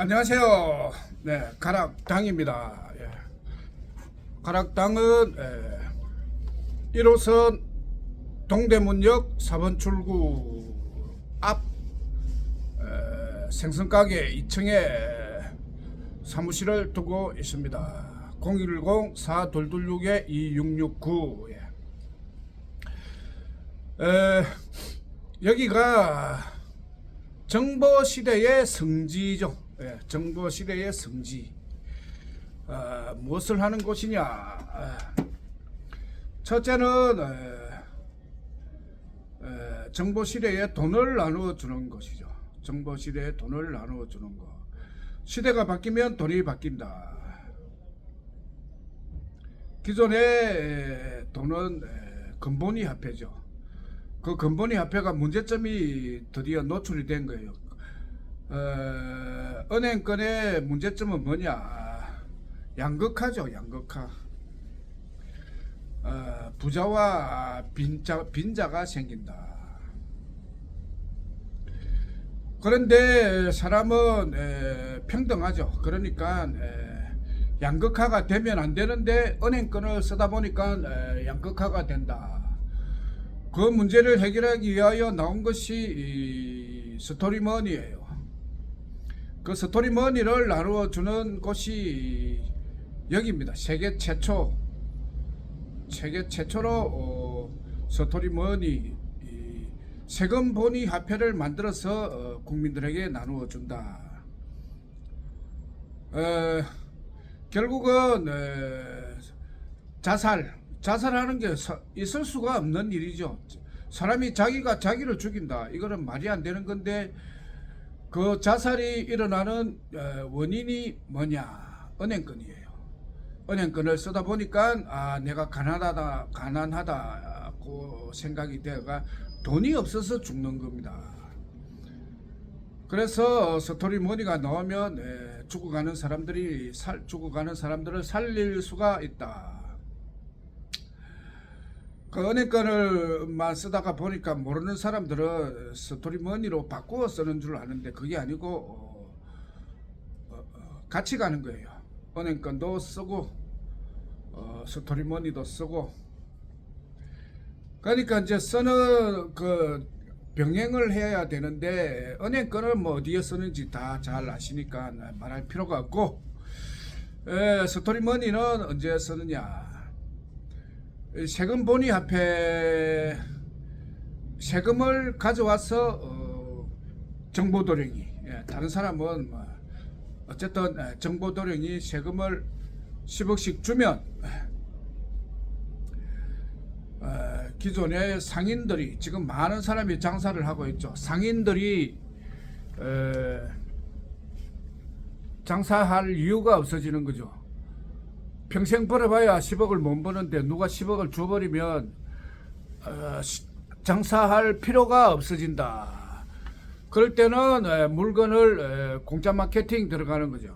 안녕하세요. 네, 가락당입니다. 예. 가락당은 1호선 동대문역 4번 출구 앞 생선가게 2층에 사무실을 두고 있습니다. 010-4226-2669. 여기가 정보시대의 성지죠. 정보시대의 성지. 무엇을 하는 곳이냐. 첫째는 정보시대에 돈을 나누어 주는 것이죠. 정보시대에 돈을 나누어 주는 것. 시대가 바뀌면 돈이 바뀐다. 기존의 돈은 근본위 화폐죠. 그 근본위 화폐가 문제점이 드디어 노출이 된 거예요. 은행권의 문제점은 뭐냐? 양극화죠. 양극화. 부자와 빈자가 생긴다. 그런데 사람은 평등하죠. 그러니까 양극화가 되면 안 되는데 은행권을 쓰다 보니까 양극화가 된다. 그 문제를 해결하기 위하여 나온 것이 이 스토리머니예요. 그 스토리머니를 나누어 주는 곳이 여기입니다. 세계 최초로 스토리머니 세금 본위 화폐를 만들어서 국민들에게 나누어 준다. 결국은 자살하는 게 있을 수가 없는 일이죠. 사람이 자기가 자기를 죽인다. 이거는 말이 안 되는 건데 그 자살이 일어나는 원인이 뭐냐? 은행권이에요. 은행권을 쓰다 보니까 내가 가난하다고 생각이 되어가 돈이 없어서 죽는 겁니다. 그래서 스토리머니가 나오면 죽어가는 사람들을 살릴 수가 있다. 그 은행권을만 쓰다가 보니까 모르는 사람들은 스토리머니로 바꾸어 쓰는 줄 아는데 그게 아니고 같이 가는 거예요. 은행권도 쓰고 스토리머니도 쓰고. 그러니까 이제 쓰는 그 병행을 해야 되는데 은행권을 뭐 어디에 쓰는지 다 잘 아시니까 말할 필요가 없고, 스토리머니는 언제 쓰느냐? 세금 본위 화폐 세금을 가져와서 정보도령이, 다른 사람은 뭐 어쨌든 정보도령이 세금을 10억씩 주면 기존의 상인들이, 지금 많은 사람이 장사를 하고 있죠. 상인들이 장사할 이유가 없어지는 거죠. 평생 벌어봐야 10억을 못 버는데 누가 10억을 줘버리면 장사할 필요가 없어진다. 그럴 때는 물건을 공짜 마케팅 들어가는 거죠.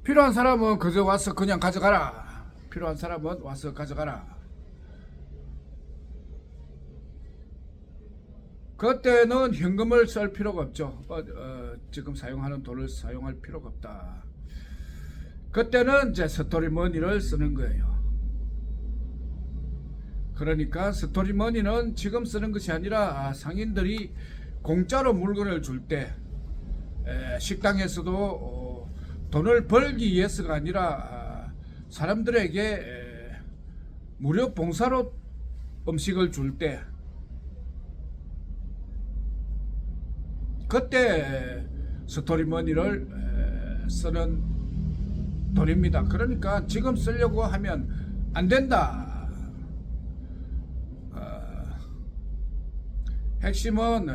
필요한 사람은 그저 와서 그냥 가져가라. 필요한 사람은 와서 가져가라. 그때는 현금을 쓸 필요가 없죠. 지금 사용하는 돈을 사용할 필요가 없다. 그때는 이제 스토리머니를 쓰는 거예요. 그러니까 스토리머니는 지금 쓰는 것이 아니라 상인들이 공짜로 물건을 줄 때, 식당에서도 돈을 벌기 위해서가 아니라 사람들에게 무료 봉사로 음식을 줄 때, 그때 스토리머니를 쓰는 돈입니다. 그러니까 지금 쓰려고 하면 안 된다. 핵심은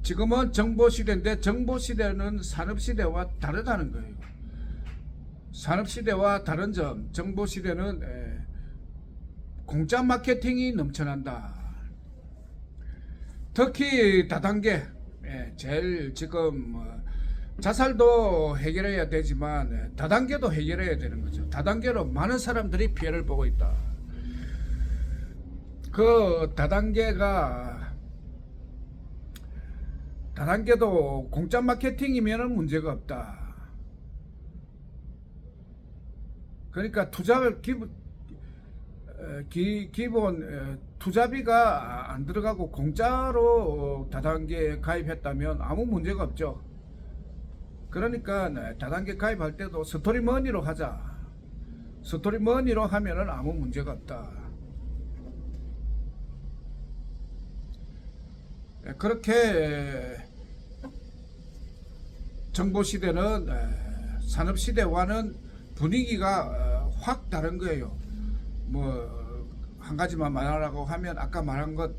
지금은 정보시대인데 정보시대는 산업시대와 다르다는 거예요. 산업시대와 다른 점, 정보시대는 공짜 마케팅이 넘쳐난다. 특히 다단계, 제일 지금 자살도 해결해야 되지만 다단계도 해결해야 되는 거죠. 다단계로 많은 사람들이 피해를 보고 있다. 그 다단계가 다단계도 공짜 마케팅이면 문제가 없다. 그러니까 투자를 기본 투자비가 안 들어가고 공짜로 다단계에 가입했다면 아무 문제가 없죠. 그러니까 다단계 가입할 때도 스토리머니로 하자. 스토리머니로 하면은 아무 문제가 없다. 그렇게 정보시대는 산업시대와는 분위기가 확 다른 거예요. 뭐 한 가지만 말하라고 하면 아까 말한 것,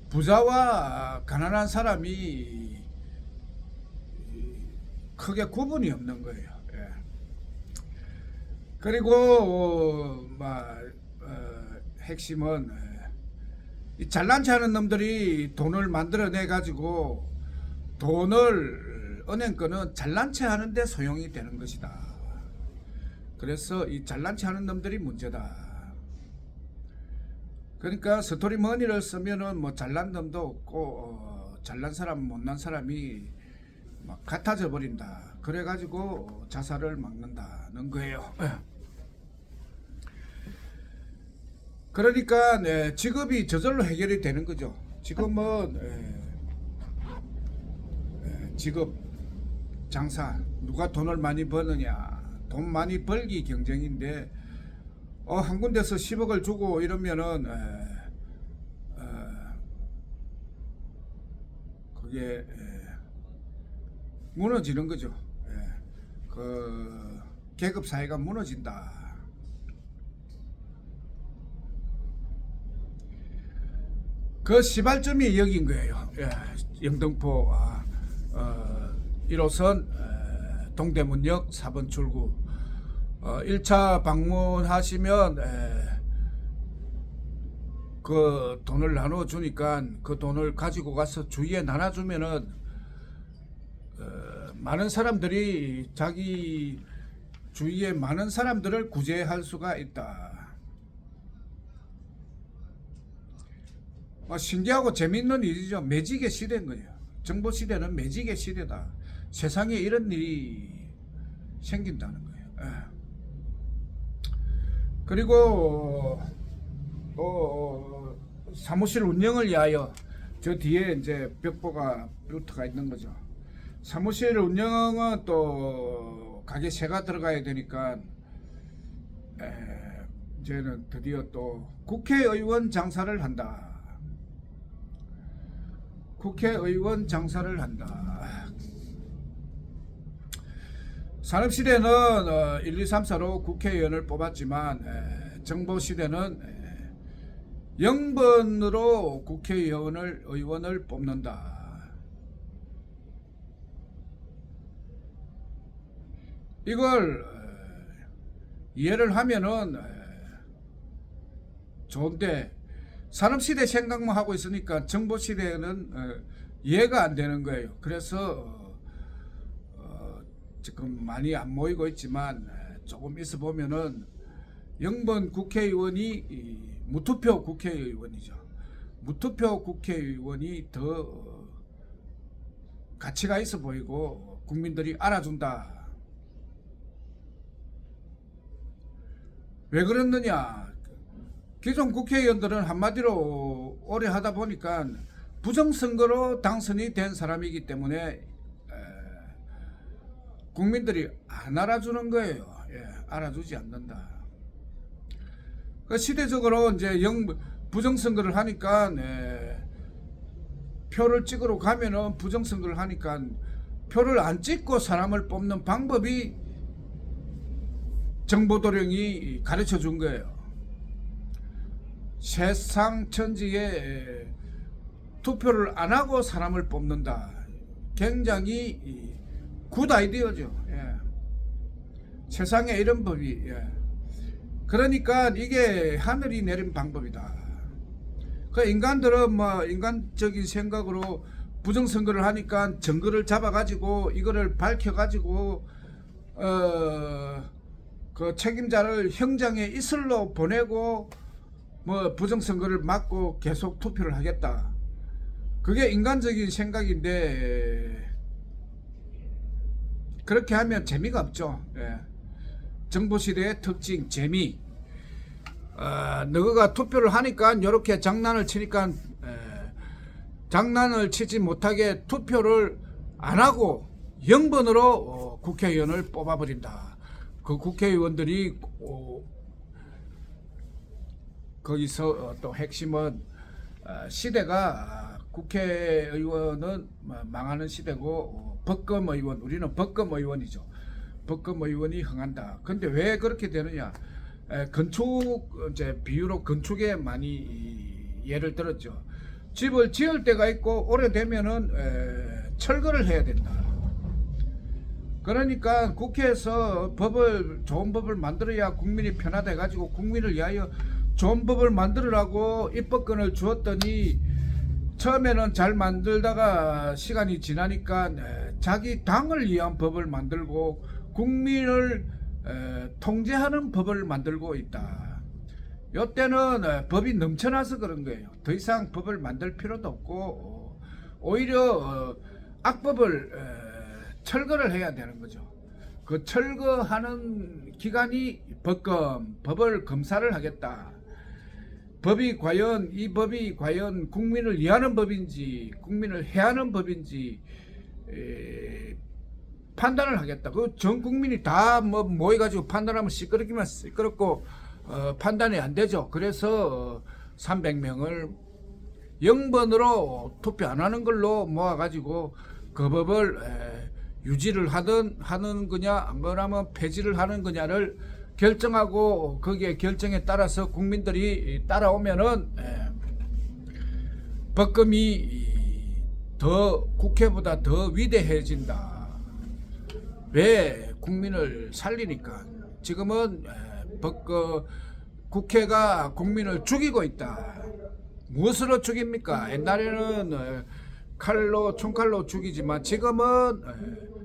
부자와 가난한 사람이 크게 구분이 없는 거예요. 그리고 핵심은 이 잘난 체 하는 놈들이 돈을 만들어내 가지고 돈을 은행 거는 잘난 체 하는데 소용이 되는 것이다. 그래서 이 잘난 체 하는 놈들이 문제다. 그러니까 스토리머니를 쓰면은 뭐 잘난 놈도 없고 잘난 사람 못난 사람이 막 같아져 버린다. 그래가지고 자살을 막는다는 거예요. 그러니까 직업이 저절로 해결이 되는 거죠. 지금은 직업, 장사, 누가 돈을 많이 버느냐, 돈 많이 벌기 경쟁인데 한 군데서 10억을 주고 이러면은 그게 무너지는 거죠. 그 계급 사회가 무너진다. 그 시발점이 여긴 거예요. 영등포 1호선 동대문역 4번 출구 1차 방문하시면 그 돈을 나눠주니까 그 돈을 가지고 가서 주위에 나눠주면은 많은 사람들이 자기 주위에 많은 사람들을 구제할 수가 있다. 신기하고 재밌는 일이죠. 매직의 시대인 거예요. 정보 시대는 매직의 시대다. 세상에 이런 일이 생긴다는 거예요. 그리고 또 사무실 운영을 위하여 저 뒤에 이제 벽보가 루트가 있는 거죠. 사무실 운영은 또 가게 세가 들어가야 되니까 이제는 드디어 또 국회의원 장사를 한다. 국회의원 장사를 한다. 산업시대는 1, 2, 3, 4로 국회의원을 뽑았지만 정보시대는 0번으로 의원을 뽑는다. 이걸 이해를 하면은 좋은데 산업시대 생각만 하고 있으니까 정보시대는 이해가 안 되는 거예요. 그래서 지금 많이 안 모이고 있지만 조금 있어 보면은 0번 국회의원이 무투표 국회의원이죠. 무투표 국회의원이 더 가치가 있어 보이고 국민들이 알아준다. 왜 그랬느냐? 기존 국회의원들은 한마디로 오래 하다 보니까 부정선거로 당선이 된 사람이기 때문에 국민들이 안 알아주는 거예요. 알아주지 않는다. 그 시대적으로 이제 부정선거를 하니까 표를 찍으러 가면은 부정선거를 하니까 표를 안 찍고 사람을 뽑는 방법이 정보도령이 가르쳐 준 거예요. 세상 천지에 투표를 안 하고 사람을 뽑는다. 굉장히 굿 아이디어죠. 세상에 이런 법이. 그러니까 이게 하늘이 내린 방법이다. 그 인간들은 뭐 인간적인 생각으로 부정선거를 하니까 증거를 잡아가지고 이거를 밝혀가지고 그 책임자를 형장에 이슬로 보내고 뭐 부정선거를 막고 계속 투표를 하겠다. 그게 인간적인 생각인데 그렇게 하면 재미가 없죠. 예. 정보시대의 특징, 재미. 너가 투표를 하니까 이렇게 장난을 치니까 장난을 치지 못하게 투표를 안 하고 0번으로 국회의원을 뽑아버린다. 그 국회의원들이 거기서 또 핵심은 시대가 국회의원은 망하는 시대고 법검 의원, 우리는 법검 의원이죠. 법검 의원이 흥한다. 근데 왜 그렇게 되느냐? 건축 이제 비유로 건축에 많이 예를 들었죠. 집을 지을 때가 있고 오래되면은 철거를 해야 된다. 그러니까 국회에서 좋은 법을 만들어야 국민이 편하다 해가지고 국민을 위하여 좋은 법을 만들으라고 입법권을 주었더니 처음에는 잘 만들다가 시간이 지나니까 자기 당을 위한 법을 만들고 국민을 통제하는 법을 만들고 있다. 이때는 법이 넘쳐나서 그런 거예요. 더 이상 법을 만들 필요도 없고 오히려 악법을 철거를 해야 되는 거죠. 그 철거하는 기간이 법을 검사를 하겠다. 이 법이 과연 국민을 위하는 법인지 국민을 해하는 법인지 판단을 하겠다. 그 전 국민이 다 모여가지고 판단하면 시끄럽고 판단이 안 되죠. 그래서 300명을 0번으로 투표 안 하는 걸로 모아가지고 그 법을 유지를 하는 거냐 안 그러면 폐지를 하는 거냐를 결정하고 거기에 결정에 따라서 국민들이 따라오면은 법검이 국회보다 더 위대해진다. 왜? 국민을 살리니까. 지금은 국회가 국민을 죽이고 있다. 무엇으로 죽입니까? 옛날에는 총칼로 죽이지만 지금은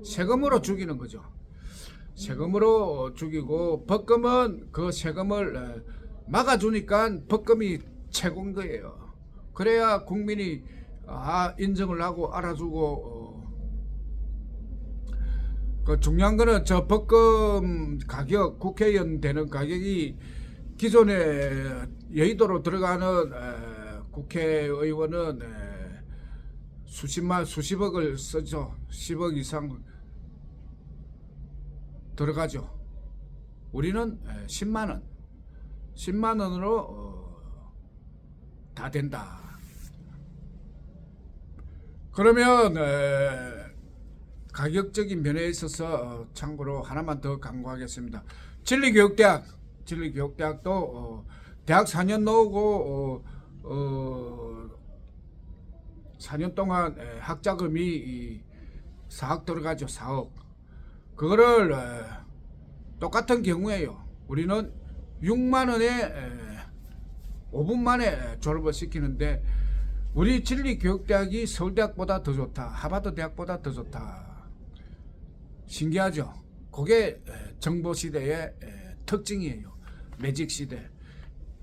세금으로 죽이는 거죠. 세금으로 죽이고 법검은 그 세금을 막아주니까 법검이 최고인 거예요. 그래야 국민이 인정을 하고 알아주고 그 중요한 거는 저 법검 가격, 국회의원 되는 가격이 기존에 여의도로 들어가는 국회의원은 수십억을 쓰죠. 10억 이상 들어가죠. 우리는 10만 원으로 다 된다. 그러면 가격적인 면에 있어서 참고로 하나만 더 강조하겠습니다. 진리교육대학도 대학 4년 나오고 4년 동안 학자금이 4억 들어가죠. 4억. 그거를 똑같은 경우에요. 우리는 6만 원에 5분 만에 졸업을 시키는데 우리 진리교육대학이 서울대학보다 더 좋다. 하버드 대학보다 더 좋다. 신기하죠. 그게 정보시대의 특징이에요. 매직시대.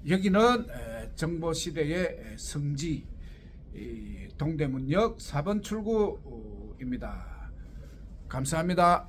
여기는 정보시대의 성지 동대문역 4번 출구입니다. 감사합니다.